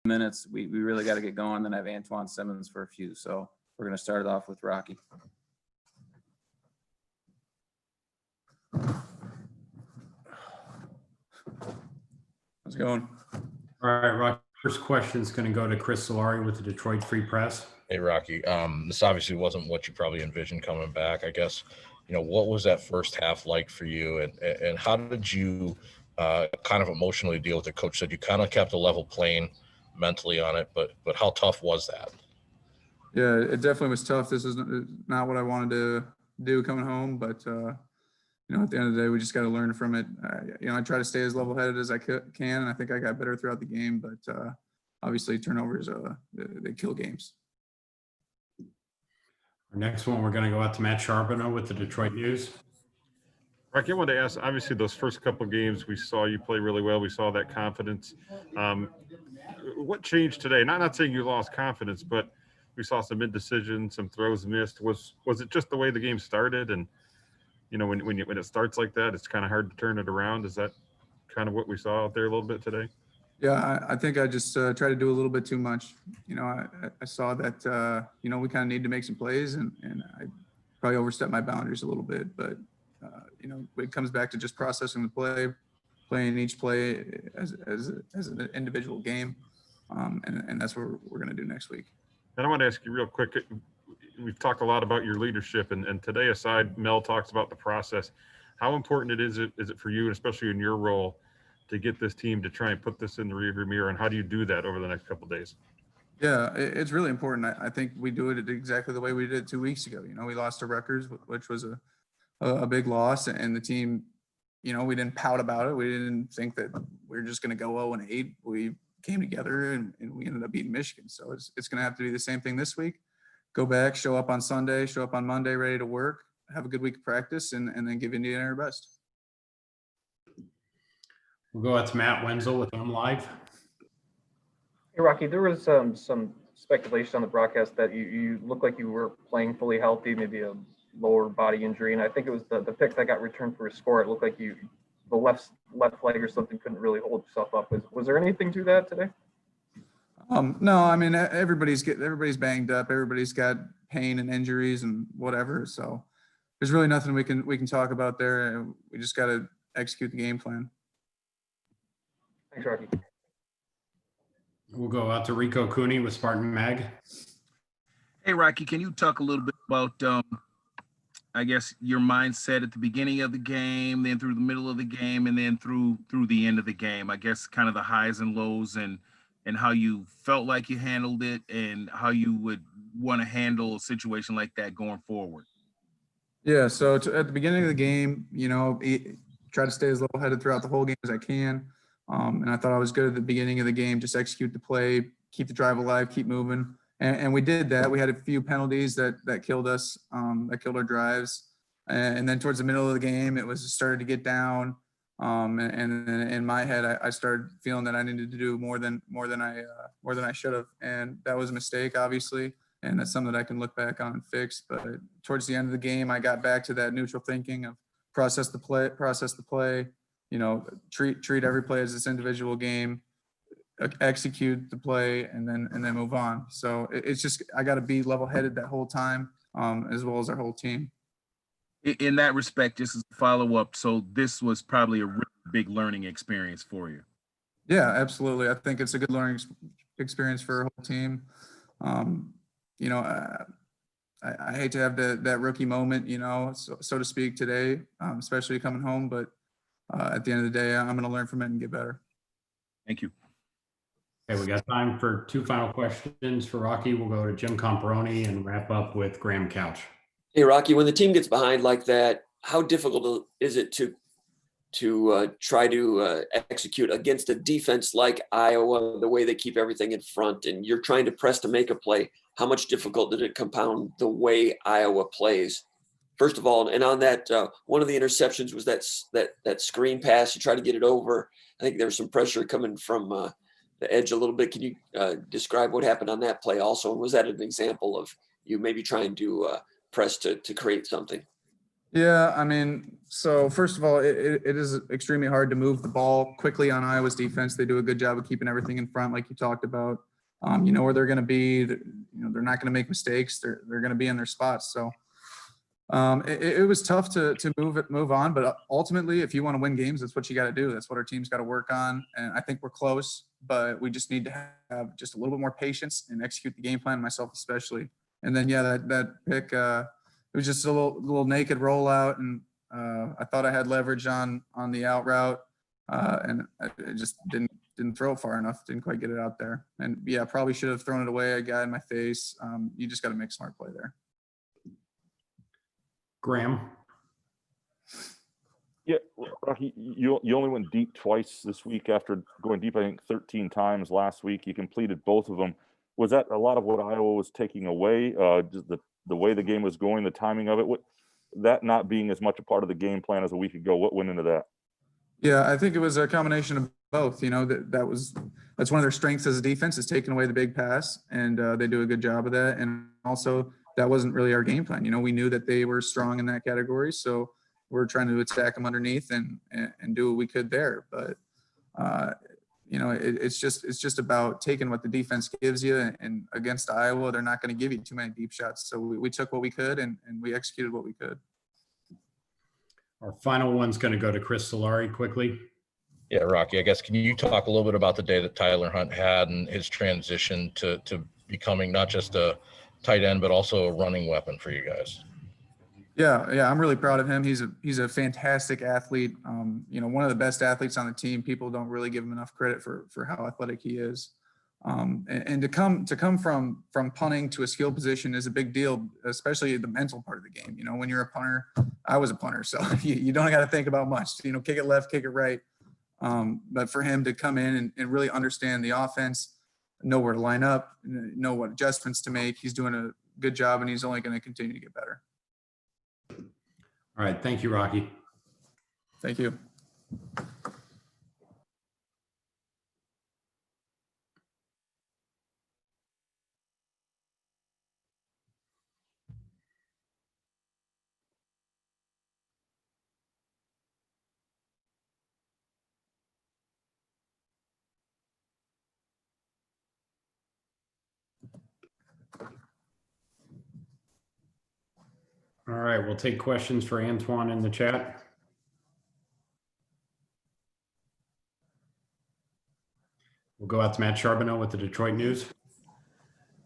minutes. We really got to get going. Then I have Antjuan, Simmons for a few. So we're going to start it off with Rocky. How's it going? All right, Rocky. First question is going to go to Chris Solari with the Detroit Free Press. Hey, Rocky. This obviously wasn't what you probably envisioned coming back, I guess. What was that first half like for you, and how did you kind of emotionally deal with it? Coach said you kind of kept a level plane mentally on it, but how tough was that? Yeah, it definitely was tough. This is not what I wanted to do coming home, but at the end of the day, we just got to learn from it. I try to stay as level-headed as I can, and I think I got better throughout the game. But obviously, turnovers they kill games. Our next one, we're going to go out to Matt Charbonneau with the Detroit News. Rocky, I wanted to ask, obviously, those first couple of games, we saw you play really well. We saw that confidence. What changed today? Not saying you lost confidence, but we saw some indecision, some throws missed. Was it just the way the game started? And, when it starts like that, it's kind of hard to turn it around. Is that kind of what we saw out there a little bit today? Yeah, I think I just tried to do a little bit too much. I saw that, we kind of need to make some plays, and I probably overstepped my boundaries a little bit. But, it comes back to just processing the play, playing each play as an individual game. And that's what we're going to do next week. And I want to ask you real quick. We've talked a lot about your leadership, and today aside, Mel talks about the process. How important is it for you, and especially in your role, to get this team to try and put this in the rearview mirror, and how do you do that over the next couple of days? Yeah, it's really important. I think we do it exactly the way we did 2 weeks ago. We lost to Rutgers, which was a big loss, and the team, we didn't pout about it. We didn't think that we were just going to go 0-8. We came together and we ended up beating Michigan. So it's going to have to be the same thing this week. Go back, show up on Sunday, show up on Monday, ready to work, have a good week of practice, and then give Indiana our best. We'll go out to Matt Wenzel with Live. Hey, Rocky, there was some speculation on the broadcast that you looked like you were playing fully healthy, maybe a lower body injury, and I think it was the pick that got returned for a score. It looked like the left leg or something couldn't really hold yourself up. Was there anything to that today? No, I mean, everybody's banged up. Everybody's got pain and injuries and whatever. So there's really nothing we can talk about there. We just got to execute the game plan. Thanks, Rocky. We'll go out to Rico Cooney with Spartan Mag. Hey, Rocky, can you talk a little bit about, I guess, your mindset at the beginning of the game, then through the middle of the game, and then through the end of the game? I guess kind of the highs and lows, and how you felt like you handled it, and how you would want to handle a situation like that going forward. Yeah, so at the beginning of the game, try to stay as level-headed throughout the whole game as I can. And I thought I was good at the beginning of the game, just execute the play, keep the drive alive, keep moving. And we did that. We had a few penalties that killed us, that killed our drives. And then towards the middle of the game, it was started to get down. And in my head, I started feeling that I needed to do more than I should have, and that was a mistake, obviously, and that's something that I can look back on and fix. But towards the end of the game, I got back to that neutral thinking of process the play, treat every play as this individual game, execute the play, and then move on. So it's just I got to be level-headed that whole time, as well as our whole team. In that respect, just as a follow-up, so this was probably a really big learning experience for you. Yeah, absolutely. I think it's a good learning experience for our whole team. I hate to have that rookie moment, so to speak, today, especially coming home. But at the end of the day, I'm going to learn from it and get better. Thank you. Okay, we got time for two final questions for Rocky. We'll go to Jim Comparoni and wrap up with Graham Couch. Hey, Rocky, when the team gets behind like that, how difficult is it to try to execute against a defense like Iowa, the way they keep everything in front, and you're trying to press to make a play? How much difficult did it compound the way Iowa plays? First of all, and on that, one of the interceptions was that screen pass. You try to get it over. I think there was some pressure coming from the edge a little bit. Can you describe what happened on that play also? And was that an example of you maybe trying to press to create something? Yeah, I mean, so first of all, it is extremely hard to move the ball quickly on Iowa's defense. They do a good job of keeping everything in front, like you talked about. You know where they're going to be. They're not going to make mistakes. They're going to be in their spots. So it was tough to move on, but ultimately, if you want to win games, that's what you got to do. That's what our team's got to work on. And I think we're close, but we just need to have just a little bit more patience and execute the game plan, myself especially. And then, yeah, that pick, it was just a little naked rollout, and I thought I had leverage on the out route, and I just didn't throw it far enough. Didn't quite get it out there. And yeah, probably should have thrown it away. A guy in my face. You just got to make a smart play there. Graham. Yeah, Rocky, you only went deep twice this week after going deep, I think 13 times last week. You completed both of them. Was that a lot of what Iowa was taking away? Just the way the game was going, the timing of it, that not being as much a part of the game plan as a week ago, what went into that? Yeah, I think it was a combination of both. You know, that's one of their strengths as a defense, is taking away the big pass, and they do a good job of that. And also, that wasn't really our game plan. You know, we knew that they were strong in that category, so we're trying to attack them underneath and do what we could there. But you know, it's just about taking what the defense gives you. And against Iowa, they're not going to give you too many deep shots. So we took what we could and we executed what we could. Our final one's going to go to Chris Solari quickly. Yeah, Rocky, I guess, can you talk a little bit about the day that Tyler Hunt had and his transition to becoming not just a tight end, but also a running weapon for you guys? Yeah, I'm really proud of him. He's a fantastic athlete. You know, one of the best athletes on the team. People don't really give him enough credit for how athletic he is. And to come from punting to a skill position is a big deal, especially the mental part of the game. You know, when you're a punter, I was a punter, so you don't got to think about much. You know, kick it left, kick it right. But for him to come in and really understand the offense, know where to line up, know what adjustments to make, he's doing a good job, and he's only going to continue to get better. All right. Thank you, Rocky. Thank you. All right. We'll take questions for Antjuan in the chat. We'll go out to Matt Charbonneau with the Detroit News.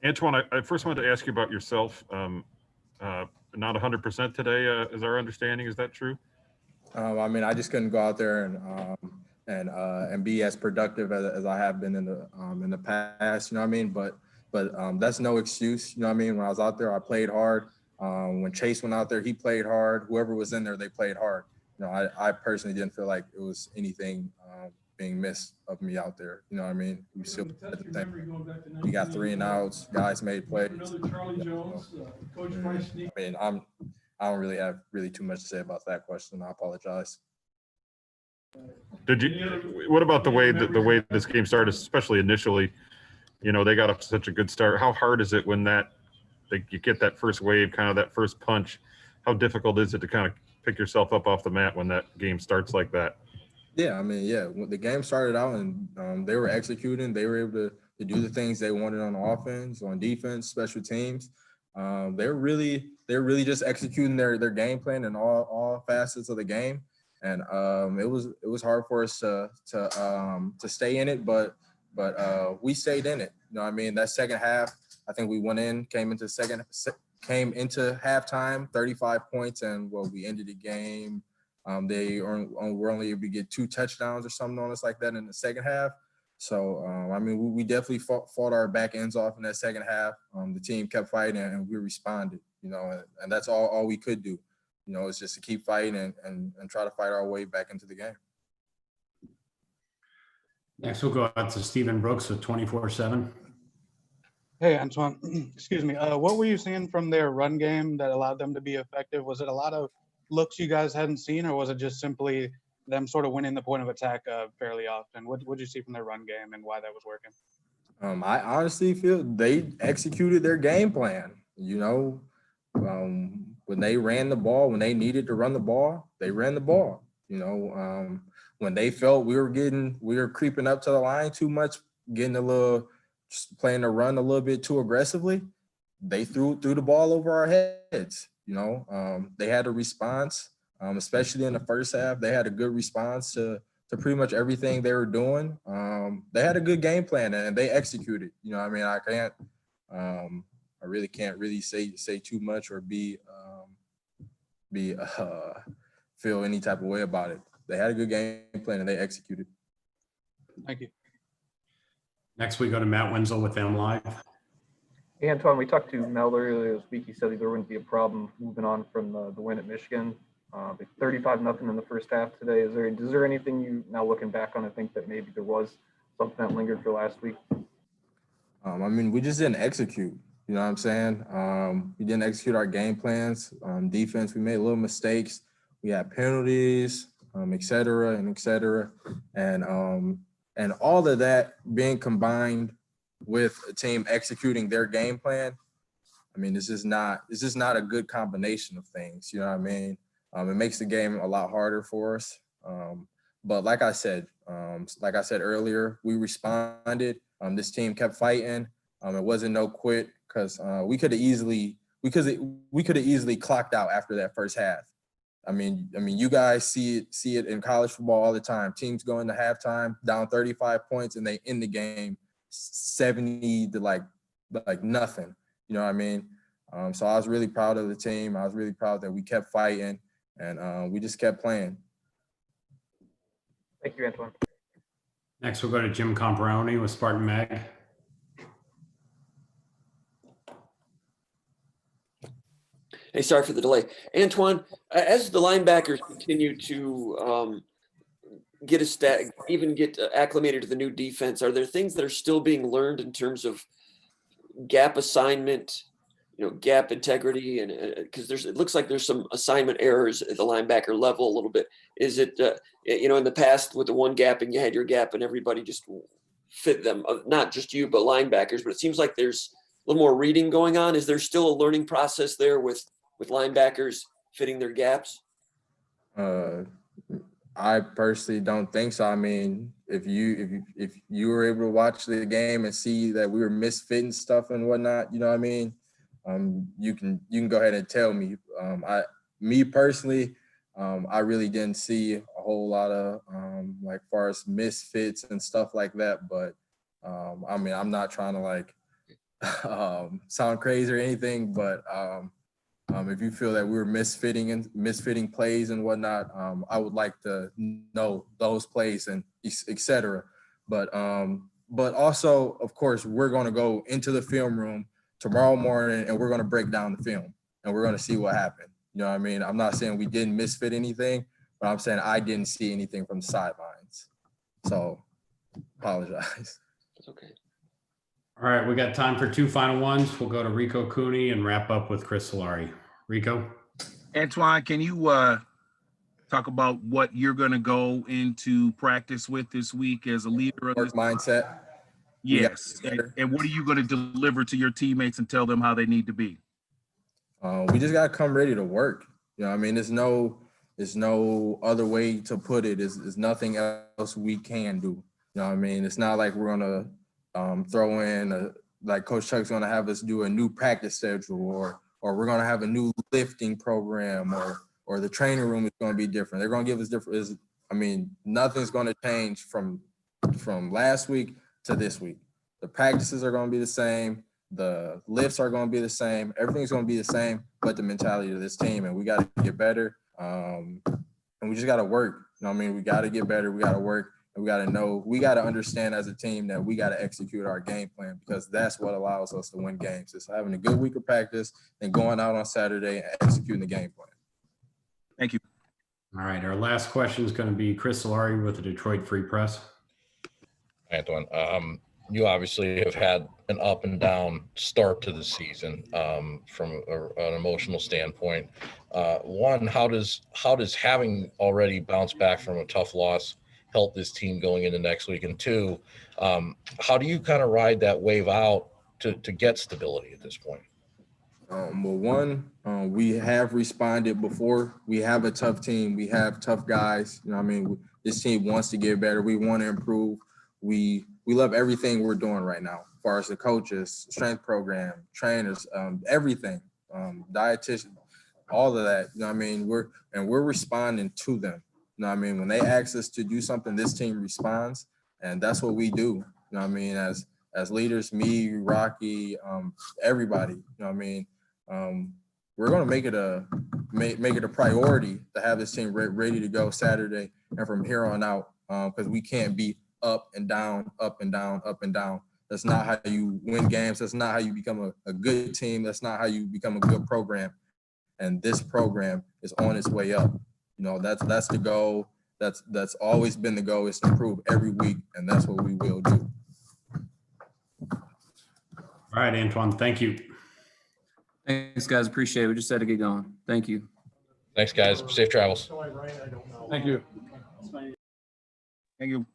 Antjuan, I first wanted to ask you about yourself. Not 100% today, is our understanding. Is that true? I mean, I just couldn't go out there and be as productive as I have been in the past. You know what I mean? But that's no excuse. You know what I mean? When I was out there, I played hard. When Chase went out there, he played hard. Whoever was in there, they played hard. You know, I personally didn't feel like it was anything being missed of me out there. You know what I mean? We still had the thing. We got 3 and outs. Guys made plays. I mean, I don't really have too much to say about that question. I apologize. What about the way this game started, especially initially? You know, they got up to such a good start. How hard is it when you get that first wave, kind of that first punch? How difficult is it to kind of pick yourself up off the mat when that game starts like that? Yeah, I mean, yeah, when the game started out and they were executing, they were able to do the things they wanted on offense, on defense, special teams. They're really just executing their game plan in all facets of the game. And it was hard for us to stay in it, but we stayed in it. You know what I mean? That second half, I think we came into halftime, 35 points, and we ended the game. They were only able to get 2 touchdowns or something on us like that in the second half. So, I mean, we definitely fought our back ends off in that second half. The team kept fighting and we responded, you know, and that's all we could do. You know, it's just to keep fighting and try to fight our way back into the game. Next, we'll go out to Stephen Brooks with 24/7. Hey, Antjuan, excuse me. What were you seeing from their run game that allowed them to be effective? Was it a lot of looks you guys hadn't seen, or was it just simply them sort of winning the point of attack fairly often? What did you see from their run game and why that was working? I honestly feel they executed their game plan. You know, when they ran the ball, when they needed to run the ball, they ran the ball. You know, when they felt we were creeping up to the line too much, getting just playing the run a little bit too aggressively, they threw the ball over our heads. You know, they had a response, especially in the first half. They had a good response to pretty much everything they were doing. They had a good game plan and they executed. You know, I mean, I really can't say too much or feel any type of way about it. They had a good game plan and they executed. Thank you. Next, we go to Matt Wenzel with them live. Hey, Antjuan, we talked to Mel earlier this week. He said there wouldn't be a problem moving on from the win at Michigan. 35-0 in the first half today. Is there anything you, now looking back on, I think that maybe there was something that lingered for last week? I mean, we just didn't execute. You know what I'm saying? We didn't execute our game plans. Defense, we made little mistakes. We had penalties, et cetera, and et cetera. And all of that being combined with a team executing their game plan, I mean, it's just not a good combination of things. You know what I mean? It makes the game a lot harder for us. But like I said earlier, we responded. This team kept fighting. It wasn't no quit because we could have easily clocked out after that first half. I mean, you guys see it in college football all the time. Teams go into halftime down 35 points and they end the game 70 to like nothing. You know what I mean? So I was really proud of the team. I was really proud that we kept fighting and we just kept playing. Thank you, Antjuan. Next, we'll go to Jim Comparoni with Spartan Mag. Hey, sorry for the delay. Antjuan, as the linebackers continue to get acclimated to the new defense, are there things that are still being learned in terms of gap assignment, gap integrity, and because it looks like there's some assignment errors at the linebacker level a little bit. Is it in the past with the one gap and you had your gap and everybody just fit them, not just you but linebackers, but it seems like there's a little more reading going on. Is there still a learning process there with linebackers fitting their gaps? I personally don't think so. I mean, if you were able to watch the game and see that we were misfitting stuff and whatnot, you know what I mean? You can go ahead and tell me. Me personally, I really didn't see a whole lot of like far as misfits and stuff like that. But I mean, I'm not trying to like sound crazy or anything, but if you feel that we were misfitting plays and whatnot, I would like to know those plays and et cetera. But also, of course, we're going to go into the film room tomorrow morning and we're going to break down the film and we're going to see what happened. You know what I mean? I'm not saying we didn't misfit anything, but I'm saying I didn't see anything from the sidelines. So apologize. That's okay. All right, we got time for two final ones. We'll go to Rico Cooney and wrap up with Chris Solari. Rico? Antjuan, can you talk about what you're going to go into practice with this week as a leader of this mindset? Yes. And what are you going to deliver to your teammates and tell them how they need to be? We just got to come ready to work. You know what I mean? There's no other way to put it. There's nothing else we can do. You know what I mean? It's not like we're going to throw in like Coach Chuck's going to have us do a new practice schedule or we're going to have a new lifting program or the training room is going to be different. They're going to give us different. I mean, nothing's going to change from last week to this week. The practices are going to be the same. The lifts are going to be the same. Everything's going to be the same, but the mentality of this team, and we got to get better. And we just got to work. You know what I mean? We got to get better. We got to work. And we got to understand as a team that we got to execute our game plan because that's what allows us to win games. It's having a good week of practice and going out on Saturday and executing the game plan. Thank you. All right, our last question is going to be Chris Solari with the Detroit Free Press. Antjuan, you obviously have had an up and down start to the season from an emotional standpoint. One, how does having already bounced back from a tough loss help this team going into next week? And two, how do you kind of ride that wave out to get stability at this point? We have responded before. We have a tough team. We have tough guys. You know what I mean? This team wants to get better. We want to improve. We love everything we're doing right now, as far as the coaches, strength program, trainers, everything, dietitian, all of that. You know what I mean? We're responding to them. You know what I mean? When they ask us to do something, this team responds, and that's what we do. You know what I mean? As leaders, me, Rocky, everybody. You know what I mean? We're going to make it a priority to have this team ready to go Saturday and from here on out, because we can't be up and down, up and down, up and down. That's not how you win games. That's not how you become a good team. That's not how you become a good program. And this program is on its way up. You know, that's the goal. That's always been the goal, is to improve every week, and that's what we will do. All right, Antjuan, thank you. Thanks, guys. Appreciate it. We just had to get going. Thank you. Thanks, guys. Safe travels. Thank you. Thank you.